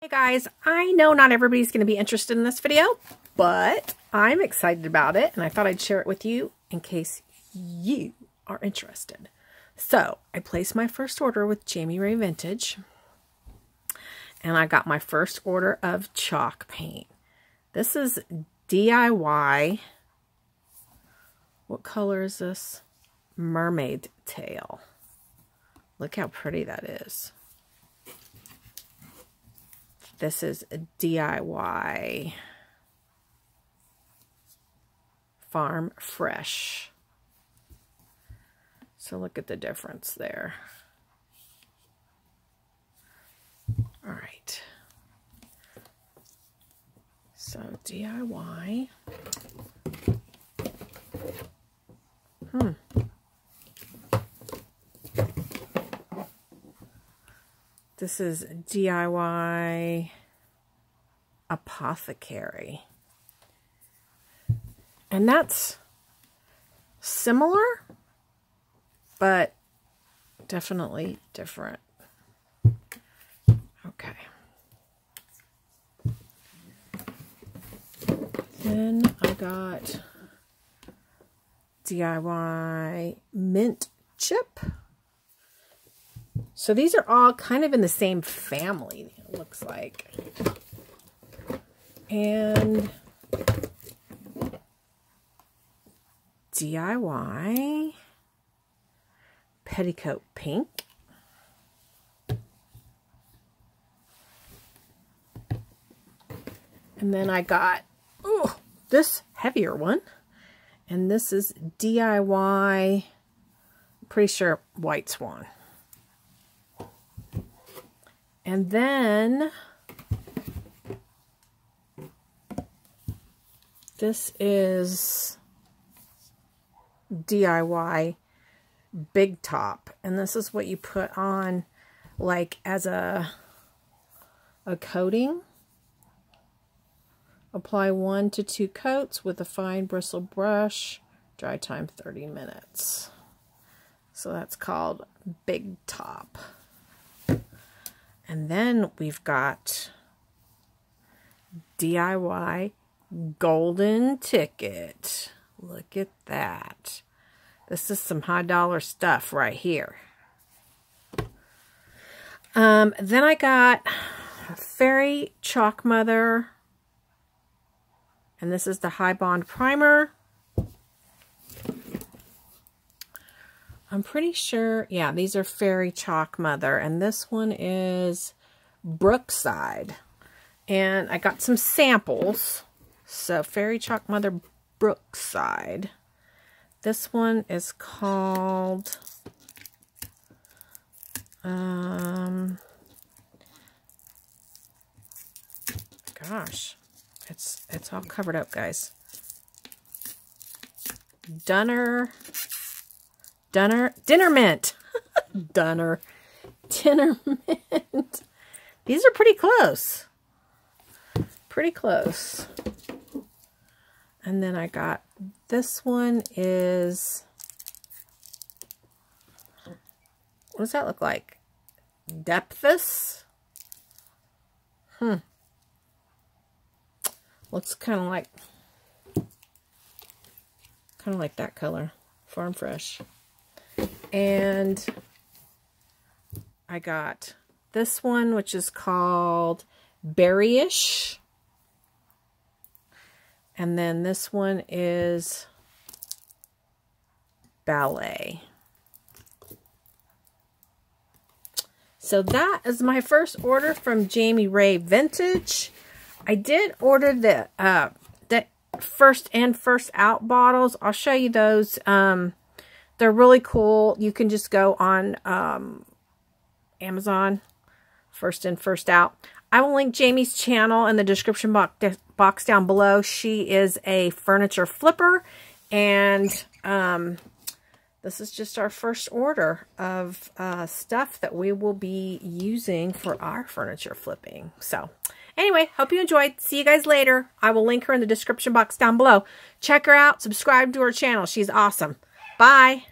Hey guys, I know not everybody's going to be interested in this video, but I'm excited about it and I thought I'd share it with you in case you are interested. So I placed my first order with Jami Ray Vintage and I got my first order of chalk paint. This is DIY. What color is this? Mermaid tail. Look how pretty that is. This is a DIY Farm Fresh. So look at the difference there. All right. So DIY. This is DIY Apothecary. And that's similar, but definitely different. Okay. Then I got DIY Mint Chip. So these are all kind of in the same family, it looks like. And DIY Petticoat Pink. And then I got this heavier one. And this is DIY, I'm pretty sure White Swan. And then this is DIY Big Top. And this is what you put on like as a coating. Apply 1 to 2 coats with a fine bristle brush. Dry time 30 minutes. So that's called Big Top. And then we've got DIY Golden Ticket. Look at that. This is some high dollar stuff right here. Then I got Fairy Chalk Mother. And this is the High Bond Primer. I'm pretty sure, yeah, these are Fairy Chalk Mother. And this one is Brookside. And I got some samples. So Fairy Chalk Mother Brookside. This one is called, gosh, it's all covered up, guys. Dinner Mint. Dinner Mint. These are pretty close. Pretty close. And then I got this one is, what does that look like? Depthus? Looks kind of like that color. Farm Fresh. And I got this one, which is called Berryish. And then this one is Ballet. So that is my first order from Jami Ray Vintage. I did order the first in, first out bottles. I'll show you those. They're really cool. You can just go on Amazon, first in, first out. I will link Jami's channel in the description box down below. She is a furniture flipper, and this is just our first order of stuff that we will be using for our furniture flipping. So anyway, hope you enjoyed. See you guys later. I will link her in the description box down below. Check her out. Subscribe to her channel. She's awesome. Bye.